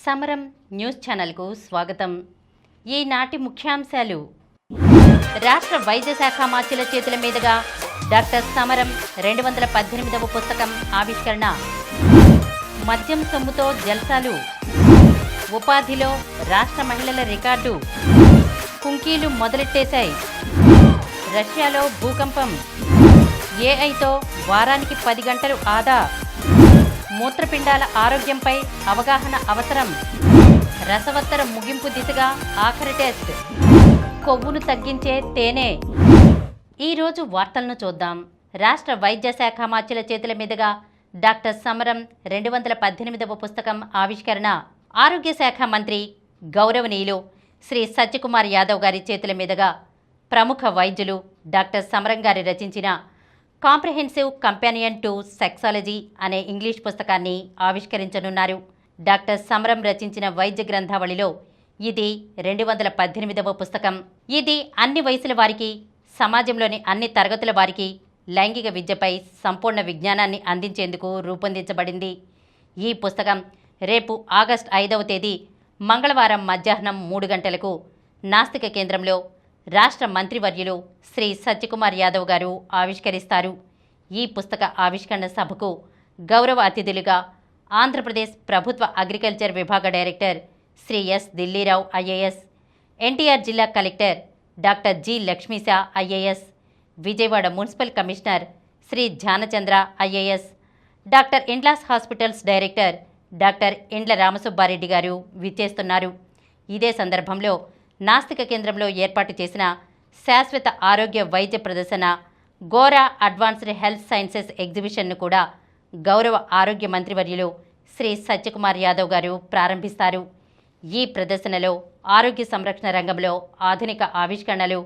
సమరం న్యూస్ ఛానల్కు స్వాగతం. ఈనాటి ముఖ్యాంశాలు. రాష్ట్ర వైద్య శాఖ మాచిల చేతుల మీదుగా డాక్టర్ సమరం 218వ పుస్తకం ఆవిష్కరణ. మద్యం సొమ్ముతో జల్సాలు. ఉపాధిలో రాష్ట్ర మహిళల రికార్డు. కుంకీలు మొదలెట్టేశాయి. రష్యాలో భూకంపం. ఏఐతో వారానికి 10 గంటలు ఆదా. మూత్రపిండాల ఆరోగ్యంపై అవగాహన అవసరం. రసవత్తర ముగింపు దిశగా ఆఖరి టెస్ట్. కొవ్వును తగ్గించే తేనె. ఈరోజు వార్తలను చూద్దాం. రాష్ట్ర వైద్య శాఖ మాచిల చేతుల మీదుగా డాక్టర్ సమరం 218వ పుస్తకం ఆవిష్కరణ. ఆరోగ్య శాఖ మంత్రి గౌరవనీయులు శ్రీ సత్యకుమార్ యాదవ్ గారి చేతుల మీదుగా ప్రముఖ వైద్యులు డాక్టర్ సమరం గారి రచించిన కాంప్రహెన్సివ్ కంపానియన్ టు సెక్సాలజీ అనే ఇంగ్లీష్ పుస్తకాన్ని ఆవిష్కరించనున్నారు. డాక్టర్ సమరం రచించిన వైద్య గ్రంథావళిలో ఇది 218వ పుస్తకం. ఇది అన్ని వయసుల వారికి, సమాజంలోని అన్ని తరగతుల వారికి లైంగిక విద్యపై సంపూర్ణ విజ్ఞానాన్ని అందించేందుకు రూపొందించబడింది. ఈ పుస్తకం రేపు ఆగస్టు 5వ తేదీ మంగళవారం మధ్యాహ్నం 3 గంటలకు నాస్తిక కేంద్రంలో రాష్ట్ర మంత్రివర్యులు శ్రీ సత్యకుమార్ యాదవ్ గారు ఆవిష్కరిస్తారు. ఈ పుస్తక ఆవిష్కరణ సభకు గౌరవ అతిథులుగా ఆంధ్రప్రదేశ్ ప్రభుత్వ అగ్రికల్చర్ విభాగ director Shri yes Dilli Rao IAS, NTR జిల్లా collector doctor G Lakshmisha IAS, Vijayawada municipal commissioner Shri Dhyanachandra IAS, doctor ఇండ్లాస్ hospitals director doctor ఇండ్ల రామసుబ్బారెడ్డి గారు విచ్చేస్తున్నారు. ఇదే సందర్భంలో నాస్తిక కేంద్రంలో ఏర్పాటు చేసిన శాశ్వత ఆరోగ్య వైద్య ప్రదర్శన గోరా అడ్వాన్స్డ్ హెల్త్ సైన్సెస్ ఎగ్జిబిషన్ను కూడా గౌరవ ఆరోగ్య మంత్రివర్యులు శ్రీ సత్యకుమార్ యాదవ్ గారు ప్రారంభిస్తారు. ఈ ప్రదర్శనలో ఆరోగ్య సంరక్షణ రంగంలో ఆధునిక ఆవిష్కరణలు,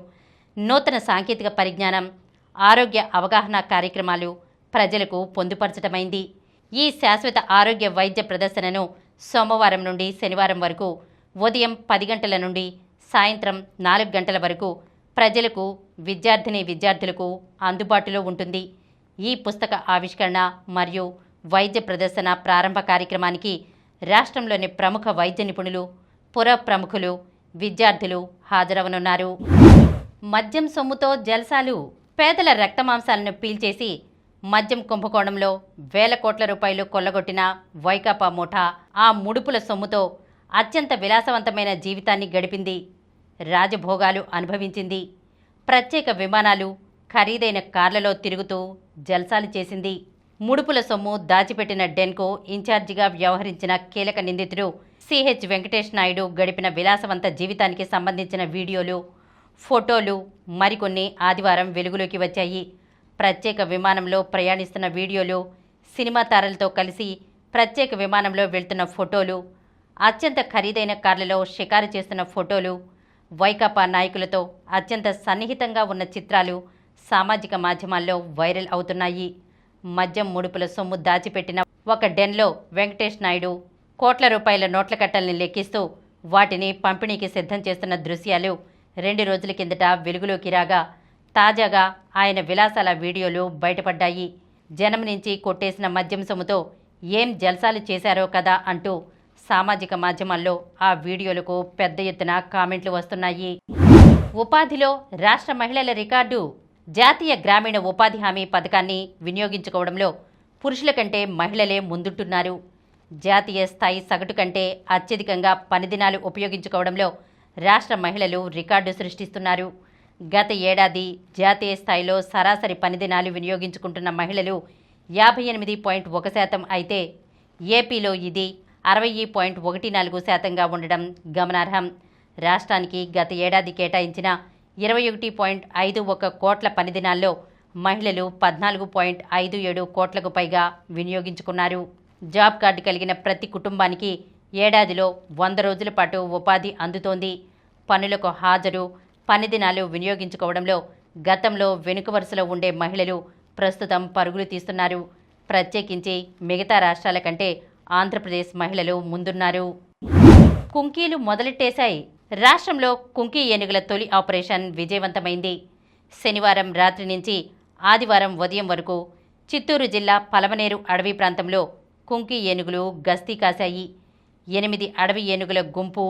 నూతన సాంకేతిక పరిజ్ఞానం, ఆరోగ్య అవగాహన కార్యక్రమాలు ప్రజలకు పొందుపరచడమైంది. ఈ శాశ్వత ఆరోగ్య వైద్య ప్రదర్శనను సోమవారం నుండి శనివారం వరకు ఉదయం 10 గంటల నుండి సాయంత్రం 4 గంటల వరకు ప్రజలకు, విద్యార్థులకు అందుబాటులో ఉంటుంది. ఈ పుస్తక ఆవిష్కరణ మరియు వైద్య ప్రదర్శన ప్రారంభ కార్యక్రమానికి రాష్ట్రంలోని ప్రముఖ వైద్య నిపుణులు, పుర ప్రముఖులు, విద్యార్థులు హాజరవనున్నారు. మద్యం సొమ్ముతో జల్సాలు. పేదల రక్తమాంసాలను పీల్చేసి మద్యం కుంభకోణంలో వేల కోట్ల రూపాయలు కొల్లగొట్టిన వైకాపా ముఠా ఆ ముడుపుల సొమ్ముతో అత్యంత విలాసవంతమైన జీవితాన్ని గడిపింది. రాజభోగాలు అనుభవించింది. ప్రత్యేక విమానాలు, ఖరీదైన కార్లలో తిరుగుతూ జల్సాలు చేసింది. ముడుపుల సొమ్ము దాచిపెట్టిన డెన్కో ఇన్ఛార్జిగా వ్యవహరించిన కీలక నిందితుడు సిహెచ్ వెంకటేష్ నాయుడు గడిపిన విలాసవంత జీవితానికి సంబంధించిన వీడియోలు, ఫోటోలు మరికొన్ని ఆదివారం వెలుగులోకి వచ్చాయి. ప్రత్యేక విమానంలో ప్రయాణిస్తున్న వీడియోలు, సినిమా తారలతో కలిసి ప్రత్యేక విమానంలో వెళ్తున్న ఫోటోలు, అత్యంత ఖరీదైన కార్లలో షికారు చేస్తున్న ఫోటోలు, వైకాపా నాయకులతో అత్యంత సన్నిహితంగా ఉన్న చిత్రాలు సామాజిక మాధ్యమాల్లో వైరల్ అవుతున్నాయి. మద్యం ముడుపుల సొమ్ము దాచిపెట్టిన ఒక డెన్లో వెంకటేష్ నాయుడు కోట్ల రూపాయల నోట్ల కట్టల్ని లెక్కిస్తూ వాటిని పంపిణీకి సిద్ధం చేస్తున్న దృశ్యాలు 2 రోజుల కిందట వెలుగులోకి రాగా తాజాగా ఆయన విలాసాల వీడియోలు బయటపడ్డాయి. జనం నుంచి కొట్టేసిన మద్యం సొమ్ముతో ఏం జల్సాలు చేశారో కదా అంటూ సామాజిక మాధ్యమాల్లో ఆ వీడియోలకు పెద్ద ఎత్తున కామెంట్లు వస్తున్నాయి. ఉపాధిలో రాష్ట్ర మహిళల రికార్డు. జాతీయ గ్రామీణ ఉపాధి హామీ పథకాన్ని వినియోగించుకోవడంలో పురుషుల కంటే మహిళలే ముందుంటున్నారు. జాతీయ స్థాయి సగటు కంటే అత్యధికంగా పనిదినాలు ఉపయోగించుకోవడంలో రాష్ట్ర మహిళలు రికార్డు సృష్టిస్తున్నారు. గత ఏడాది జాతీయ స్థాయిలో సరాసరి పనిదినాలు వినియోగించుకుంటున్న మహిళలు 58.1% అయితే ఏపీలో ఇది 60.14%గా ఉండడం గమనార్హం. రాష్ట్రానికి గత ఏడాది కేటాయించిన 21.51 కోట్ల పనిదినాల్లో మహిళలు 14.57 కోట్లకు పైగా వినియోగించుకున్నారు. జాబ్ కార్డు కలిగిన ప్రతి కుటుంబానికి ఏడాదిలో 100 రోజుల పాటు ఉపాధి అందుతోంది. పనులకు హాజరు, పనిదినాలు వినియోగించుకోవడంలో గతంలో వెనుక వరుసలో ఉండే మహిళలు ప్రస్తుతం పరుగులు తీస్తున్నారు. ప్రత్యేకించి మిగతా రాష్ట్రాల కంటే ఆంధ్రప్రదేశ్ మహిళలు ముందున్నారు. కుంకీలు మొదలెట్టేశాయి. రాష్ట్రంలో కుంకీ ఏనుగుల తొలి ఆపరేషన్ విజయవంతమైంది. శనివారం రాత్రి నుంచి ఆదివారం ఉదయం వరకు చిత్తూరు జిల్లా పలమనేరు అడవి ప్రాంతంలో కుంకి ఏనుగులు గస్తీ కాశాయి. 8 అడవి ఏనుగుల గుంపు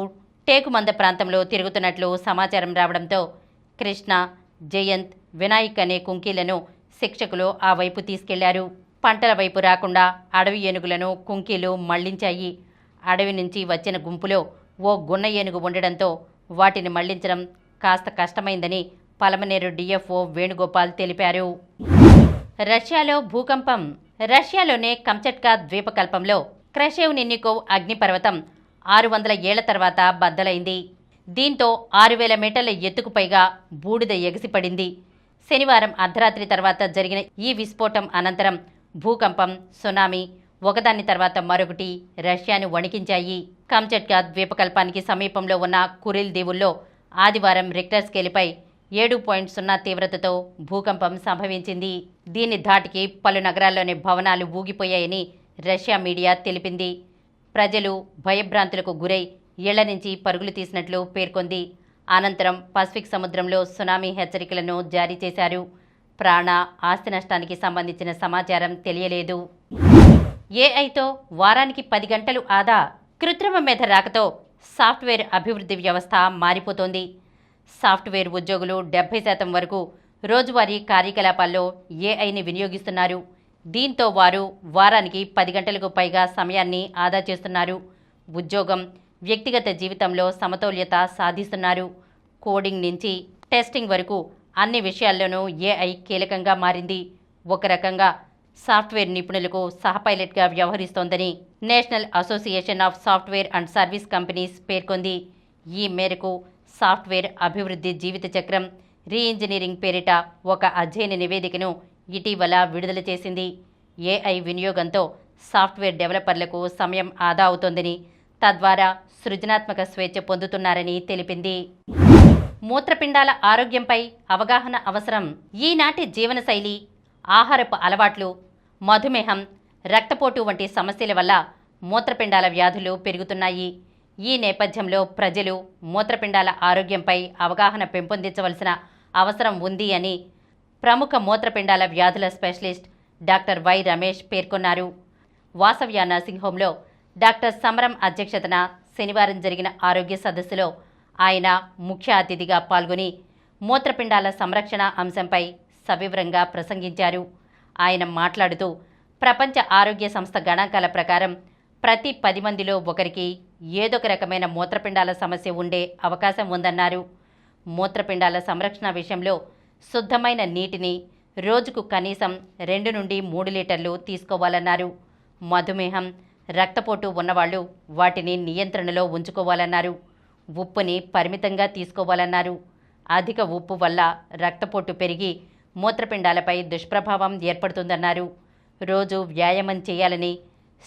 టేకుమంద ప్రాంతంలో తిరుగుతున్నట్లు సమాచారం రావడంతో కృష్ణ, జయంత్, వినాయక్ అనే కుంకీలను శిక్షకులు ఆ వైపు తీసుకెళ్లారు. పంటల వైపు రాకుండా అడవి ఏనుగులను కుంకీలు మళ్లించాయి. అడవి నుంచి వచ్చిన గుంపులో ఓ గున్న ఏనుగు ఉండడంతో వాటిని మళ్లించడం కాస్త కష్టమైందని పలమనేరు డిఎఫ్ఓ వేణుగోపాల్ తెలిపారు. రష్యాలో భూకంపం. రష్యాలోనే కంచట్కా ద్వీపకల్పంలో క్రషేవ్ నిన్నికోవ్ అగ్నిపర్వతం 600 ఏళ్ల తర్వాత బద్దలైంది. దీంతో 6000 మీటర్ల ఎత్తుకు పైగా బూడిద ఎగసిపడింది. శనివారం అర్ధరాత్రి తర్వాత జరిగిన ఈ విస్ఫోటం అనంతరం భూకంపం, సునామీ ఒకదాని తర్వాత మరొకటి రష్యాను వణికించాయి. కంచట్కా ద్వీపకల్పానికి సమీపంలో ఉన్న కురిల్ దీవుల్లో ఆదివారం రిక్టర్ స్కేలుపై 7.0 తీవ్రతతో భూకంపం సంభవించింది. దీని ధాటికి పలు నగరాల్లోని భవనాలు ఊగిపోయాయని రష్యా మీడియా తెలిపింది. ప్రజలు భయభ్రాంతులకు గురై ఇళ్ల నుంచి పరుగులు తీసినట్లు పేర్కొంది. అనంతరం పసిఫిక్ సముద్రంలో సునామీ హెచ్చరికలను జారీ చేశారు. ప్రాణ, ఆస్తి నష్టానికి సంబంధించిన సమాచారం తెలియలేదు. ఏఐతో వారానికి 10 గంటలు ఆదా. కృత్రిమ మేధ రాకతో సాఫ్ట్వేర్ అభివృద్ధి వ్యవస్థ మారిపోతోంది. సాఫ్ట్వేర్ ఉద్యోగులు 70% వరకు రోజువారీ కార్యకలాపాల్లో ఏఐని వినియోగిస్తున్నారు. దీంతో వారు వారానికి 10 గంటలకు పైగా సమయాన్ని ఆదా చేస్తున్నారు. ఉద్యోగం, వ్యక్తిగత జీవితంలో సమతౌల్యత సాధిస్తున్నారు. కోడింగ్ నుంచి టెస్టింగ్ వరకు అన్ని విషయాల్లోనూ ఏఐ కీలకంగా మారింది. ఒక రకంగా సాఫ్ట్వేర్ నిపుణులకు సహపైలట్గా వ్యవహరిస్తోందని national association of software and service companies పేర్కొంది. ఈ మేరకు సాఫ్ట్వేర్ అభివృద్ధి జీవిత చక్రం రీఇంజనీరింగ్ పేరిట ఒక అధ్యయన నివేదికను ఇటీవల విడుదల చేసింది. ఏఐ వినియోగంతో సాఫ్ట్వేర్ డెవలపర్లకు సమయం ఆదా అవుతోందని, తద్వారా సృజనాత్మక స్వేచ్ఛ పొందుతున్నారని తెలిపింది. మూత్రపిండాల ఆరోగ్యంపై అవగాహన అవసరం. ఈనాటి జీవనశైలి, ఆహారపు అలవాట్లు, మధుమేహం, రక్తపోటు వంటి సమస్యల వల్ల మూత్రపిండాల వ్యాధులు పెరుగుతున్నాయి. ఈ నేపథ్యంలో ప్రజలు మూత్రపిండాల ఆరోగ్యంపై అవగాహన పెంపొందించవలసిన అవసరం ఉంది అని ప్రముఖ మూత్రపిండాల వ్యాధుల స్పెషలిస్ట్ డాక్టర్ వై రమేష్ పేర్కొన్నారు. వాసవ్య నర్సింగ్ హోంలో డాక్టర్ సమరం అధ్యక్షతన శనివారం జరిగిన ఆరోగ్య సదస్సులో ఆయన ముఖ్య అతిథిగా పాల్గొని మూత్రపిండాల సంరక్షణ అంశంపై సవివరంగా ప్రసంగించారు. ఆయన మాట్లాడుతూ ప్రపంచ ఆరోగ్య సంస్థ గణాంకాల ప్రకారం ప్రతి 10 మందిలో ఒకరికి ఏదొక రకమైన మూత్రపిండాల సమస్య ఉండే అవకాశం ఉందన్నారు. మూత్రపిండాల సంరక్షణ విషయంలో శుద్ధమైన నీటిని రోజుకు కనీసం 2 నుండి 3 లీటర్లు తీసుకోవాలన్నారు. మధుమేహం, రక్తపోటు ఉన్నవాళ్లు వాటిని నియంత్రణలో ఉంచుకోవాలన్నారు. ఉప్పుని పరిమితంగా తీసుకోవాలన్నారు. అధిక ఉప్పు వల్ల రక్తపోటు పెరిగి మూత్రపిండాలపై దుష్ప్రభావం ఏర్పడుతుందన్నారు. రోజు వ్యాయామం చేయాలని,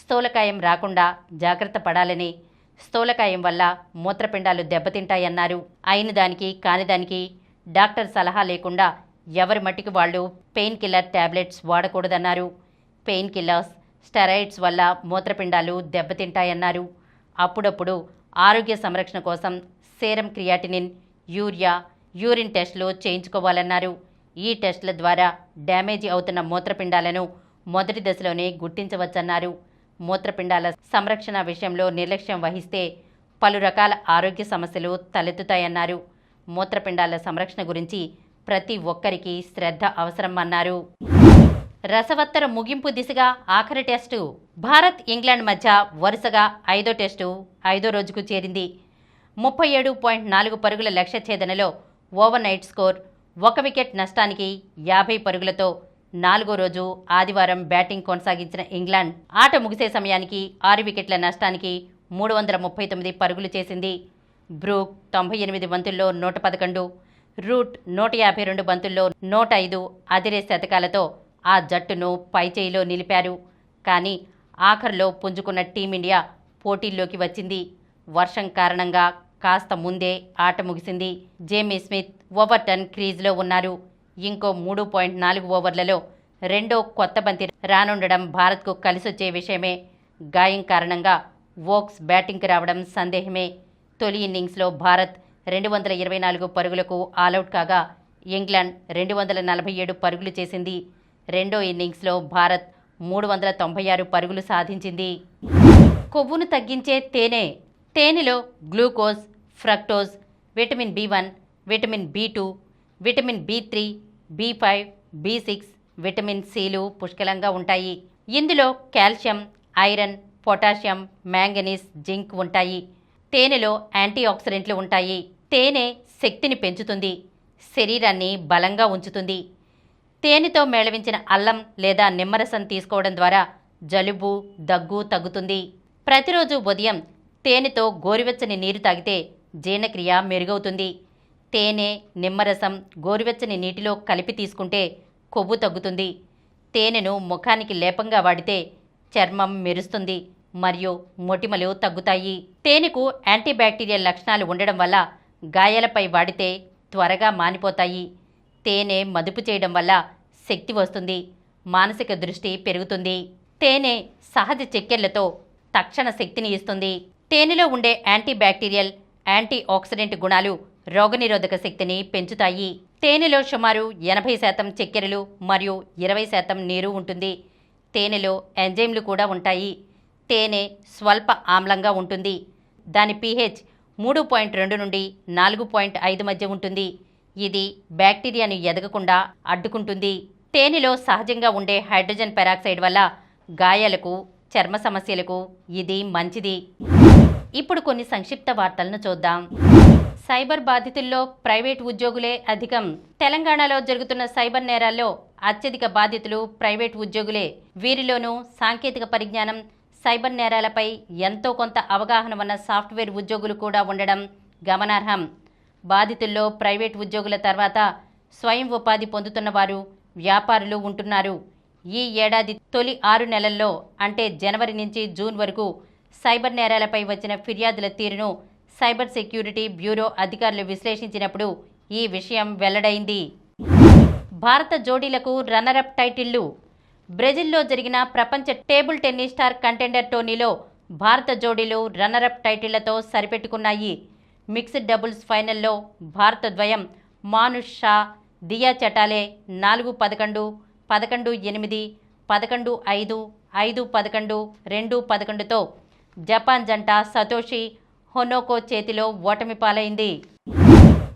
స్థూలకాయం రాకుండా జాగ్రత్త పడాలని, స్థూలకాయం వల్ల మూత్రపిండాలు దెబ్బతింటాయన్నారు. అయిన దానికి కానిదానికి డాక్టర్ సలహా లేకుండా ఎవరి మట్టికి వాళ్ళు పెయిన్ కిల్లర్ టాబ్లెట్స్ వాడకూడదన్నారు. పెయిన్ కిల్లర్స్, స్టెరాయిడ్స్ వల్ల మూత్రపిండాలు దెబ్బతింటాయన్నారు. అప్పుడప్పుడు ఆరోగ్య సంరక్షణ కోసం సేరం క్రియాటినిన్, యూరియా, యూరిన్ టెస్టులు చేయించుకోవాలన్నారు. ఈ టెస్టుల ద్వారా డ్యామేజీ అవుతున్న మూత్రపిండాలను మొదటి దశలోనే గుర్తించవచ్చన్నారు. మూత్రపిండాల సంరక్షణ విషయంలో నిర్లక్ష్యం వహిస్తే పలు రకాల ఆరోగ్య సమస్యలు తలెత్తుతాయన్నారు. మూత్రపిండాల సంరక్షణ గురించి ప్రతి ఒక్కరికి శ్రద్ధ అవసరం అన్నారు. రసవత్తర ముగింపు దిశగా ఆఖరి టెస్టు. భారత్, ఇంగ్లాండ్ మధ్య వరుసగా 5వ టెస్టు 5వ రోజుకు చేరింది. 37.4 పరుగుల లక్ష్య ఛేదనలో ఓవర్ నైట్ స్కోర్ 1 వికెట్ నష్టానికి 50 పరుగులతో 4వ రోజు ఆదివారం బ్యాటింగ్ కొనసాగించిన ఇంగ్లాండ్ ఆట ముగిసే సమయానికి 6 వికెట్ల నష్టానికి 339 పరుగులు చేసింది. బ్రూక్ 98 బంతుల్లో 111, రూట్ 152 బంతుల్లో 105 అదిరే శతకాలతో ఆ జట్టును పైచేయిలో నిలిపారు. కానీ ఆఖర్లో పుంజుకున్న టీమిండియా పోటీల్లోకి వచ్చింది. వర్షం కారణంగా కాస్త ముందే ఆట ముగిసింది. జేమీ స్మిత్, ఓవర్టన్ క్రీజ్లో ఉన్నారు. ఇంకో 3.4 ఓవర్లలో రెండో కొత్త బంతి రానుండడం భారత్కు కలిసొచ్చే విషయమే. గాయం కారణంగా వోక్స్ బ్యాటింగ్కి రావడం సందేహమే. తొలి ఇన్నింగ్స్లో భారత్ 224 పరుగులకు ఆలౌట్ కాగా ఇంగ్లాండ్ 247 పరుగులు చేసింది. రెండో ఇన్నింగ్స్లో భారత్ 396 పరుగులు సాధించింది. కొవ్వును తగ్గించే తేనె. తేనెలో glucose, fructose, vitamin B1, vitamin B2, vitamin B3, B5, B6, vitamin సిలు పుష్కలంగా ఉంటాయి. ఇందులో calcium, iron, potassium, manganese, zinc ఉంటాయి. తేనెలో యాంటీ ఆక్సిడెంట్లు ఉంటాయి. తేనె శక్తిని పెంచుతుంది, శరీరాన్ని బలంగా ఉంచుతుంది. తేనెతో మేళవించిన అల్లం లేదా నిమ్మరసం తీసుకోవడం ద్వారా జలుబు, దగ్గు తగ్గుతుంది. ప్రతిరోజు ఉదయం తేనెతో గోరువెచ్చని నీరు తాగితే జీర్ణక్రియ మెరుగవుతుంది. తేనె, నిమ్మరసం గోరువెచ్చని నీటిలో కలిపి తీసుకుంటే కొవ్వు తగ్గుతుంది. తేనెను ముఖానికి లేపంగా వాడితే చర్మం మెరుస్తుంది మరియు మొటిమలు తగ్గుతాయి. తేనెకు యాంటీబ్యాక్టీరియల్ లక్షణాలు ఉండడం వల్ల గాయాలపై వాడితే త్వరగా మానిపోతాయి. తేనె మదుపు చేయడం వల్ల శక్తి వస్తుంది, మానసిక దృష్టి పెరుగుతుంది. తేనె సహజ చక్కెరలతో తక్షణ శక్తిని ఇస్తుంది. తేనెలో ఉండే యాంటీబ్యాక్టీరియల్, యాంటీ ఆక్సిడెంట్ గుణాలు రోగనిరోధక శక్తిని పెంచుతాయి. తేనెలో సుమారు 80% చక్కెరలు మరియు 20% నీరు ఉంటుంది. తేనెలో ఎంజైమ్లు కూడా ఉంటాయి. తేనె స్వల్ప ఆమ్లంగా ఉంటుంది. దాని pH 3.2 నుండి 4.5 మధ్య ఉంటుంది. ఇది బ్యాక్టీరియాను ఎదగకుండా అడ్డుకుంటుంది. తేనెలో సహజంగా ఉండే హైడ్రోజన్ పెరాక్సైడ్ వల్ల గాయాలకు, చర్మ సమస్యలకు ఇది మంచిది. ఇప్పుడు కొన్ని సంక్షిప్త వార్తలను చూద్దాం. సైబర్ బాధితుల్లో ప్రైవేట్ ఉద్యోగులే అధికం. తెలంగాణలో జరుగుతున్న సైబర్ నేరాల్లో అత్యధిక బాధితులు ప్రైవేట్ ఉద్యోగులే. వీరిలోనూ సాంకేతిక పరిజ్ఞానం, సైబర్ నేరాలపై ఎంతో కొంత అవగాహన ఉన్న సాఫ్ట్వేర్ ఉద్యోగులు కూడా ఉండడం గమనార్హం. బాధితుల్లో ప్రైవేట్ ఉద్యోగుల తర్వాత స్వయం ఉపాధి పొందుతున్న వారు, వ్యాపారులు ఉంటున్నారు. ఈ ఏడాది తొలి 6 నెలల్లో అంటే జనవరి నుంచి జూన్ వరకు సైబర్ నేరాలపై వచ్చిన ఫిర్యాదుల తీరును సైబర్ సెక్యూరిటీ బ్యూరో అధికారులు విశ్లేషించినప్పుడు ఈ విషయం వెల్లడైంది. భారత జోడీలకు రన్నరప్ టైటిళ్లు. బ్రెజిల్లో జరిగిన ప్రపంచ టేబుల్ టెన్నిస్ స్టార్ కంటెండర్ టోర్నీలో భారత జోడీలు రన్నరప్ టైటిళ్లతో సరిపెట్టుకున్నాయి. మిక్స్డ్ డబుల్స్ ఫైనల్లో భారత ద్వయం మానుష్ షా, దియా చటాలే 4-11, 11-8, 11-5, 5-11, 2-11తో జపాన్ జంట సతోషి హొనోకో చేతిలో ఓటమి పాలైంది.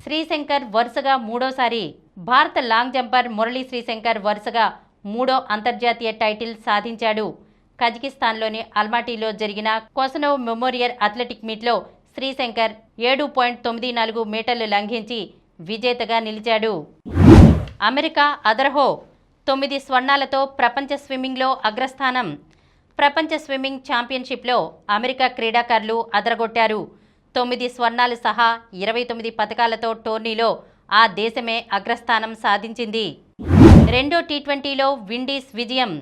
శ్రీశంకర్ వరుసగా మూడోసారి. భారత లాంగ్ జంపర్ మురళీ శ్రీశంకర్ వరుసగా 3వ అంతర్జాతీయ టైటిల్ సాధించాడు. కజకిస్తాన్లోని అల్మాటీలో జరిగిన కొసనోవ్ మెమోరియల్ అథ్లెటిక్ మీట్లో శ్రీశంకర్ 7.94 మీటర్లు లంఘించి విజేతగా నిలిచాడు. అమెరికా అదర్హో 9 స్వర్ణాలతో ప్రపంచ స్విమ్మింగ్లో అగ్రస్థానం. ప్రపంచ స్విమ్మింగ్ ఛాంపియన్షిప్లో అమెరికా క్రీడాకారులు అదరగొట్టారు. 9 స్వర్ణాలు సహా 29 పతకాలతో టోర్నీలో ఆ దేశమే అగ్రస్థానం సాధించింది. రెండో టీ20లో విండీస్ విజయం.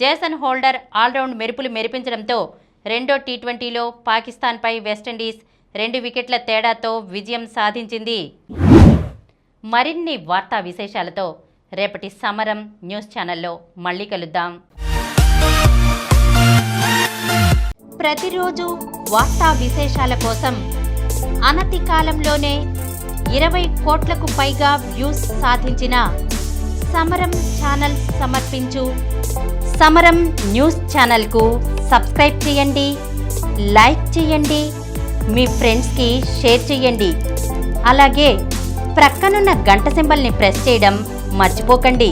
జేసన్ హోల్డర్ ఆల్రౌండ్ మెరుపులు మెరిపించడంతో రెండో టీ20లో పాకిస్తాన్పై వెస్టిండీస్ 2 వికెట్ల తేడాతో విజయం సాధించింది. మరిన్ని వార్తా విశేషాలతో రేపటి సమరం న్యూస్ ఛానల్లో మళ్ళీ కలుద్దాం. ప్రతిరోజు వార్తా విశేషాల కోసం అనతి కాలంలోనే 20 కోట్లకు పైగా వ్యూస్ సాధించిన సమరం ఛానల్ సమర్పించు సమరం న్యూస్ ఛానల్కు సబ్స్క్రైబ్ చేయండి, లైక్ చేయండి, మీ ఫ్రెండ్స్కి షేర్ చేయండి. అలాగే ప్రక్కనున్న గంట సింబల్ని ప్రెస్ చేయడం మర్చిపోకండి.